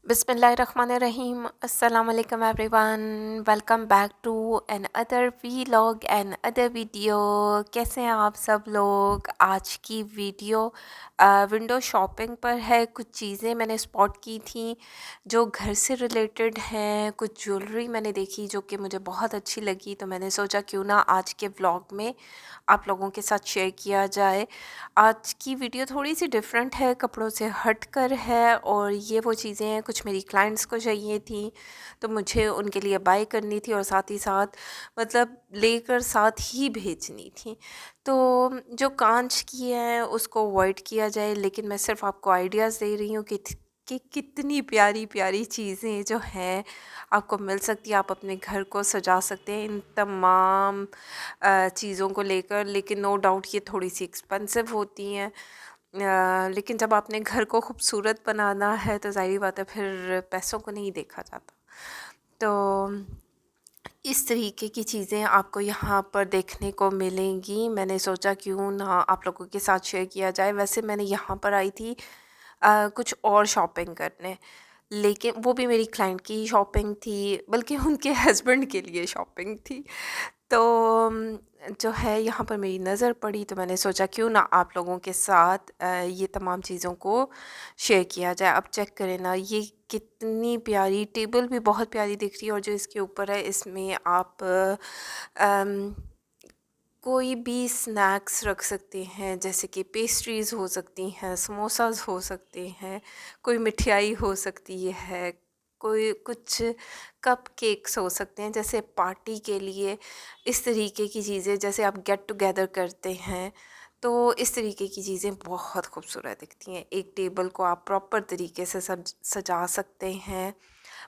बिस्मिल्लाहिर्रहमानिर्रहीम अस्सलाम वालेकुम everyone. Welcome back to another vlog another video. कैसे हैं आप सब लोग? आज की वीडियो विंडो शॉपिंग पर है। कुछ चीज़ें मैंने स्पॉट की थी जो घर से रिलेटेड हैं। कुछ ज्वेलरी मैंने देखी जो कि मुझे बहुत अच्छी लगी, तो मैंने सोचा क्यों ना आज के व्लॉग में आप लोगों के साथ शेयर किया जाए। आज की वीडियो थोड़ी सी डिफरेंट है, कपड़ों से हटकर है, और ये वो चीज़ें हैं कुछ मेरी क्लाइंट्स को चाहिए थी, तो मुझे उनके लिए बाय करनी थी और साथ ही साथ मतलब लेकर साथ ही भेजनी थी। तो जो कांच की है उसको अवॉइड किया जाए, लेकिन मैं सिर्फ आपको आइडियाज़ दे रही हूँ कि कितनी प्यारी प्यारी चीज़ें जो हैं आपको मिल सकती है। आप अपने घर को सजा सकते हैं इन तमाम चीज़ों को लेकर, लेकिन नो डाउट ये थोड़ी सी एक्सपेंसिव होती हैं। लेकिन जब आपने घर को खूबसूरत बनाना है तो ज़ाहिर बात है फिर पैसों को नहीं देखा जाता। तो इस तरीके की चीज़ें आपको यहाँ पर देखने को मिलेंगी। मैंने सोचा क्यों ना आप लोगों के साथ शेयर किया जाए। वैसे मैंने यहाँ पर आई थी कुछ और शॉपिंग करने, लेकिन वो भी मेरी क्लाइंट की शॉपिंग थी, बल्कि उनके हस्बैंड के लिए शॉपिंग थी। तो जो है यहाँ पर मेरी नज़र पड़ी, तो मैंने सोचा क्यों ना आप लोगों के साथ ये तमाम चीज़ों को शेयर किया जाए। अब चेक करें ना, ये कितनी प्यारी टेबल भी बहुत प्यारी दिख रही है, और जो इसके ऊपर है इसमें आप अम, कोई भी स्नैक्स रख सकते हैं, जैसे कि पेस्ट्रीज़ हो सकती हैं, समोसाज हो सकते हैं, कोई मिठाई हो सकती है, कोई कुछ कप केक्स हो सकते हैं, जैसे पार्टी के लिए इस तरीके की चीज़ें, जैसे आप गेट टुगेदर करते हैं तो इस तरीके की चीज़ें बहुत खूबसूरत दिखती हैं। एक टेबल को आप प्रॉपर तरीके से सजा सकते हैं,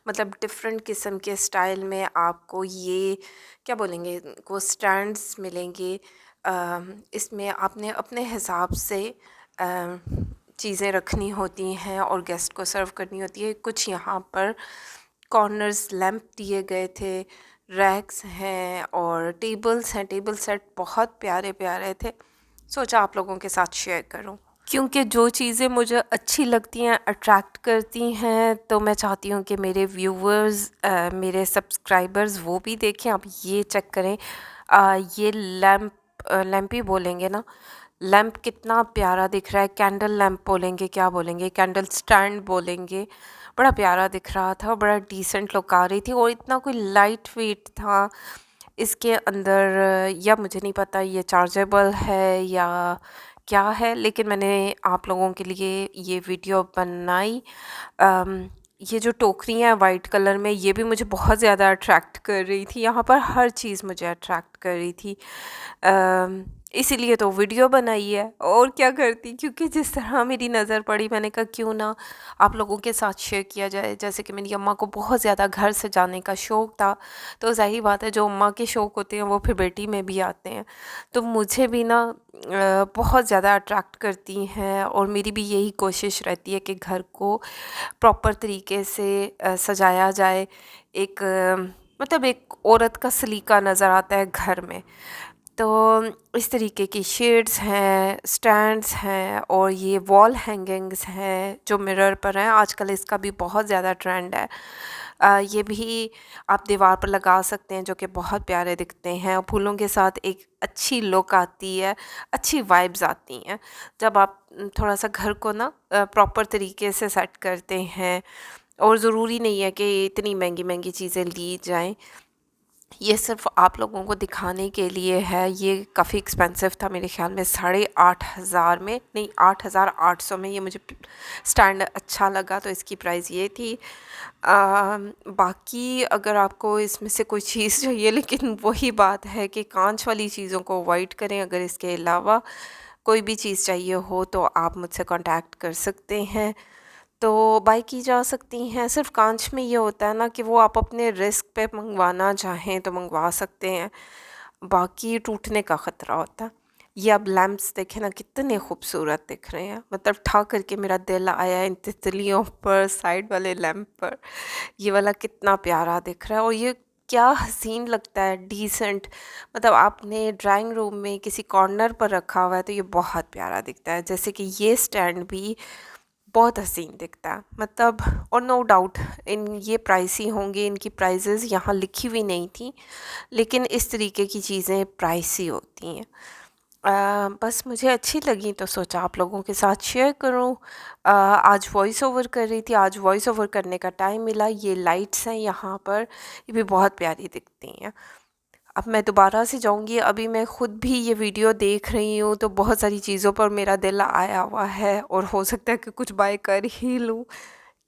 मतलब डिफरेंट किस्म के स्टाइल में आपको ये क्या बोलेंगे को स्टैंड्स मिलेंगे। इसमें आपने अपने हिसाब से चीज़ें रखनी होती हैं और गेस्ट को सर्व करनी होती है। कुछ यहाँ पर कॉर्नर्स लैंप दिए गए थे, रैक्स हैं और टेबल्स हैं। टेबल सेट बहुत प्यारे प्यारे थे, सोचा आप लोगों के साथ शेयर करूं। क्योंकि जो चीज़ें मुझे अच्छी लगती हैं, अट्रैक्ट करती हैं, तो मैं चाहती हूँ कि मेरे व्यूवर्स मेरे सब्सक्राइबर्स वो भी देखें। आप ये चेक करें, ये लैम्प लैम्प ही बोलेंगे ना, लैम्प कितना प्यारा दिख रहा है। कैंडल लैम्प बोलेंगे, क्या बोलेंगे, कैंडल स्टैंड बोलेंगे। बड़ा प्यारा दिख रहा था, बड़ा डिसेंट लुक आ रही थी, और इतना कोई लाइट वेट था इसके अंदर। या मुझे नहीं पता ये चार्जेबल है या क्या है, लेकिन मैंने आप लोगों के लिए ये वीडियो बनाई। ये जो टोकरी है वाइट कलर में, ये भी मुझे बहुत ज़्यादा अट्रैक्ट कर रही थी। यहाँ पर हर चीज़ मुझे अट्रैक्ट कर रही थी, इसीलिए तो वीडियो बनाई है। और क्या करती, क्योंकि जिस तरह मेरी नज़र पड़ी, मैंने कहा क्यों ना आप लोगों के साथ शेयर किया जाए। जैसे कि मेरी अम्मा को बहुत ज़्यादा घर सजाने का शौक़ था, तो ज़ाहिर बात है जो अम्मा के शौक़ होते हैं वो फिर बेटी में भी आते हैं। तो मुझे भी ना बहुत ज़्यादा अट्रैक्ट करती हैं, और मेरी भी यही कोशिश रहती है कि घर को प्रॉपर तरीके से सजाया जाए। एक मतलब एक औरत का सलीका नज़र आता है घर में। तो इस तरीके की शेड्स हैं, स्टैंड्स हैं, और ये वॉल हैंगिंग्स हैं जो मिरर पर हैं। आजकल इसका भी बहुत ज़्यादा ट्रेंड है। ये भी आप दीवार पर लगा सकते हैं, जो कि बहुत प्यारे दिखते हैं, और फूलों के साथ एक अच्छी लुक आती है, अच्छी वाइब्स आती हैं जब आप थोड़ा सा घर को ना प्रॉपर तरीके से सेट करते हैं। और ज़रूरी नहीं है कि इतनी महंगी महंगी चीज़ें ली जाएं, ये सिर्फ आप लोगों को दिखाने के लिए है। ये काफ़ी एक्सपेंसिव था, मेरे ख्याल में 8,500 में, नहीं 8,800 में ये मुझे स्टैंड अच्छा लगा, तो इसकी प्राइस ये थी। बाकी अगर आपको इसमें से कोई चीज़ चाहिए, लेकिन वही बात है कि कांच वाली चीज़ों को अवॉइड करें। अगर इसके अलावा कोई भी चीज़ चाहिए हो तो आप मुझसे कांटेक्ट कर सकते हैं, तो बाय की जा सकती हैं। सिर्फ कांच में ये होता है ना कि वो आप अपने रिस्क पे मंगवाना चाहें तो मंगवा सकते हैं, बाकी टूटने का ख़तरा होता है। ये अब लैंप्स देखें ना, कितने खूबसूरत दिख रहे हैं, मतलब ठा करके मेरा दिल आया इन तितलियों पर, साइड वाले लैंप पर। ये वाला कितना प्यारा दिख रहा है, और ये क्या हसीन लगता है, डिसेंट। मतलब आपने ड्राइंग रूम में किसी कॉर्नर पर रखा हुआ है तो ये बहुत प्यारा दिखता है। जैसे कि ये स्टैंड भी बहुत हसीन दिखता है मतलब। और नो डाउट इन ये प्राइसी होंगे, इनकी प्राइजेज़ यहाँ लिखी हुई नहीं थी, लेकिन इस तरीके की चीज़ें प्राइसी होती हैं। बस मुझे अच्छी लगी तो सोचा आप लोगों के साथ शेयर करूं। आज वॉइस ओवर कर रही थी, आज वॉइस ओवर करने का टाइम मिला। ये लाइट्स हैं यहाँ पर, ये भी बहुत प्यारी दिखती हैं। अब मैं दोबारा से जाऊंगी, अभी मैं ख़ुद भी ये वीडियो देख रही हूँ तो बहुत सारी चीज़ों पर मेरा दिल आया हुआ है और हो सकता है कि कुछ बाय कर ही लूँ,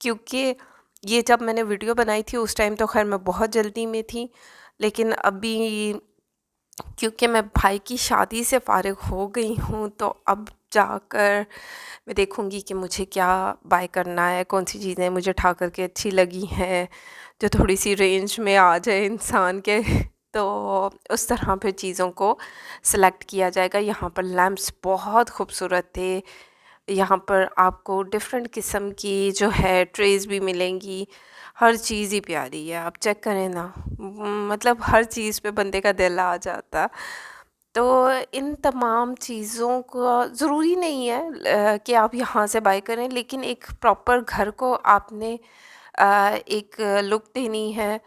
क्योंकि ये जब मैंने वीडियो बनाई थी उस टाइम तो खैर मैं बहुत जल्दी में थी, लेकिन अभी क्योंकि मैं भाई की शादी से फ़ारिग हो गई हूँ तो अब जाकर मैं देखूँगी कि मुझे क्या बाय करना है, कौन सी चीज़ें मुझे उठा कर के अच्छी लगी हैं जो थोड़ी सी रेंज में आ जाए इंसान के तो उस तरह पे चीज़ों को सिलेक्ट किया जाएगा। यहाँ पर लैम्प्स बहुत खूबसूरत थे, यहाँ पर आपको डिफरेंट किस्म की जो है ट्रेज़ भी मिलेंगी। हर चीज़ ही प्यारी है, आप चेक करें ना, मतलब हर चीज़ पे बंदे का दिल आ जाता। तो इन तमाम चीज़ों को ज़रूरी नहीं है कि आप यहाँ से बाय करें, लेकिन एक प्रॉपर घर को आपने एक लुक देनी है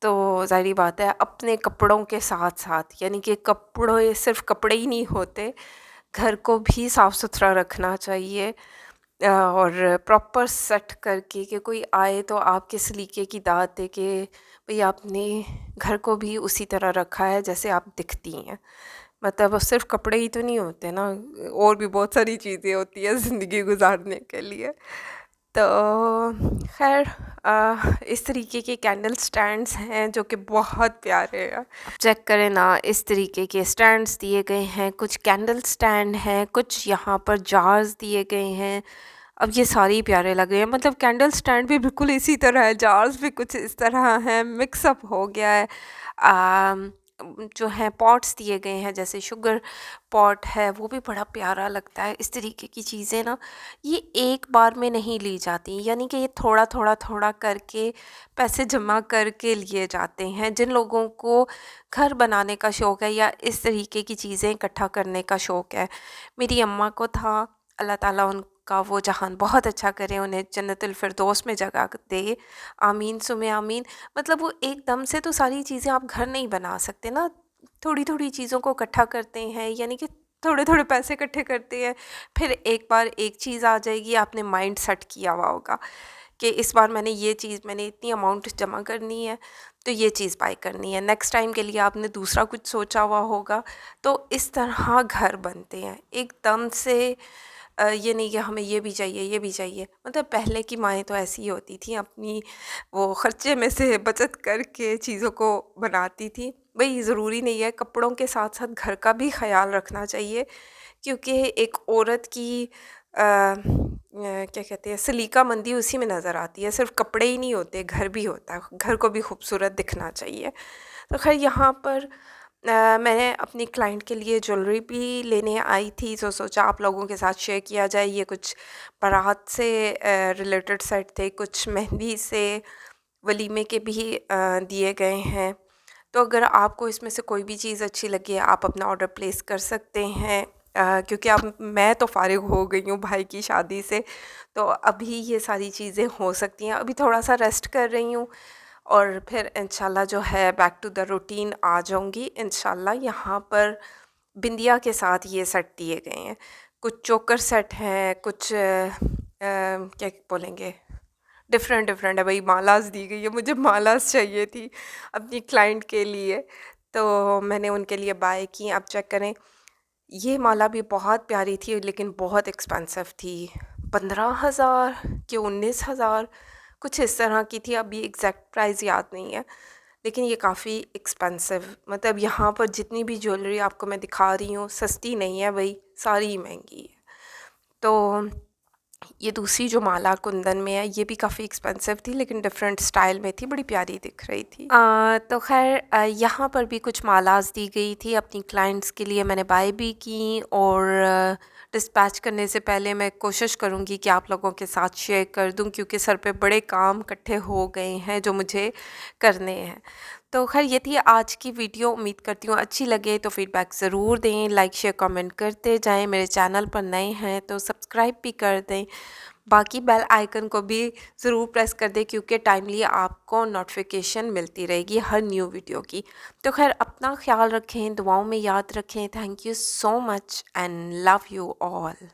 तो ज़ाहिर बात है अपने कपड़ों के साथ साथ, यानी कि कपड़े सिर्फ कपड़े ही नहीं होते, घर को भी साफ़ सुथरा रखना चाहिए और प्रॉपर सेट करके कि कोई आए तो आपके सलीके की दाद दे के भई आपने घर को भी उसी तरह रखा है जैसे आप दिखती हैं। मतलब अब सिर्फ कपड़े ही तो नहीं होते ना, और भी बहुत सारी चीज़ें होती हैं ज़िंदगी गुजारने के लिए। तो खैर इस तरीके के कैंडल स्टैंड्स हैं जो कि बहुत प्यारे हैं। चेक करें ना, इस तरीके के स्टैंड्स दिए गए हैं, कुछ कैंडल स्टैंड हैं, कुछ यहाँ पर जार्स दिए गए हैं। अब ये सारे ही प्यारे लग रहे हैं, मतलब कैंडल स्टैंड भी बिल्कुल इसी तरह है, जार्स भी कुछ इस तरह हैं, मिक्सअप हो गया है। जो है पॉट्स दिए गए हैं, जैसे शुगर पॉट है वो भी बड़ा प्यारा लगता है। इस तरीके की चीज़ें ना ये एक बार में नहीं ली जाती, यानी कि ये थोड़ा थोड़ा थोड़ा करके पैसे जमा करके लिए जाते हैं। जिन लोगों को घर बनाने का शौक़ है या इस तरीके की चीज़ें इकट्ठा करने का शौक़ है, मेरी अम्मा को था, अल्लाह ताला उनका वो जहान बहुत अच्छा करे, उन्हें जन्नतुल फिरदौस में जगह दे, आमीन सुमे आमीन। मतलब वो एकदम से तो सारी चीज़ें आप घर नहीं बना सकते ना, थोड़ी थोड़ी चीज़ों को इकट्ठा करते हैं, यानी कि थोड़े थोड़े पैसे इकट्ठे करते हैं, फिर एक बार एक चीज़ आ जाएगी, आपने माइंड सेट किया हुआ होगा कि इस बार मैंने ये चीज़, मैंने इतनी अमाउंट जमा करनी है तो ये चीज़ बाय करनी है, नेक्स्ट टाइम के लिए आपने दूसरा कुछ सोचा हुआ होगा। तो इस तरह घर बनते हैं एकदम से। ये नहीं कि हमें ये भी चाहिए, ये भी चाहिए। मतलब पहले की माएँ तो ऐसी ही होती थी, अपनी वो खर्चे में से बचत करके चीज़ों को बनाती थी। भई ज़रूरी नहीं है, कपड़ों के साथ साथ घर का भी ख़्याल रखना चाहिए, क्योंकि एक औरत की क्या कहते हैं, सलीका-मंदी उसी में नज़र आती है। सिर्फ़ कपड़े ही नहीं होते, घर भी होता है, घर को भी खूबसूरत दिखना चाहिए। तो ख़ैर यहाँ पर मैंने अपनी क्लाइंट के लिए ज्वेलरी भी लेने आई थी, तो सोचा आप लोगों के साथ शेयर किया जाए। ये कुछ बारात से रिलेटेड सेट थे, कुछ मेहंदी से, वलीमे के भी दिए गए हैं। तो अगर आपको इसमें से कोई भी चीज़ अच्छी लगे, आप अपना ऑर्डर प्लेस कर सकते हैं, क्योंकि अब मैं तो फ़ारिग हो गई हूँ भाई की शादी से, तो अभी ये सारी चीज़ें हो सकती हैं। अभी थोड़ा-सा रेस्ट कर रही हूँ और फिर इंशाल्लाह जो है बैक टू द रूटीन आ जाऊँगी इंशाल्लाह। यहाँ पर बिंदिया के साथ ये सेट दिए गए हैं, कुछ चोकर सेट हैं, कुछ क्या बोलेंगे, डिफरेंट डिफरेंट है भाई। मालाज़ दी गई है, मुझे मालाज़ चाहिए थी अपनी क्लाइंट के लिए, तो मैंने उनके लिए बाय की। आप चेक करें, ये माला भी बहुत प्यारी थी लेकिन बहुत एक्सपेंसिव थी, 15,000 कि 19,000 कुछ इस तरह की थी। अभी एग्जैक्ट प्राइस याद नहीं है, लेकिन ये काफ़ी एक्सपेंसिव, मतलब यहाँ पर जितनी भी ज्वेलरी आपको मैं दिखा रही हूँ सस्ती नहीं है भाई, सारी महंगी है। तो ये दूसरी जो माला कुंदन में है ये भी काफ़ी एक्सपेंसिव थी, लेकिन डिफरेंट स्टाइल में थी, बड़ी प्यारी दिख रही थी। तो खैर यहाँ पर भी कुछ मालाज़ दी गई थी अपनी क्लाइंट्स के लिए, मैंने बाय भी की और डिस्पैच करने से पहले मैं कोशिश करूँगी कि आप लोगों के साथ शेयर कर दूँ, क्योंकि सर पे बड़े काम इकट्ठे हो गए हैं जो मुझे करने हैं। तो खैर ये थी आज की वीडियो। उम्मीद करती हूँ अच्छी लगे तो फीडबैक ज़रूर दें, लाइक शेयर कमेंट करते जाएं। मेरे चैनल पर नए हैं तो सब्सक्राइब भी कर दें, बाकी बेल आइकन को भी ज़रूर प्रेस कर दें क्योंकि टाइमली आपको नोटिफिकेशन मिलती रहेगी हर न्यू वीडियो की। तो खैर अपना ख्याल रखें, दुआओं में याद रखें। Thank you so much and love you all.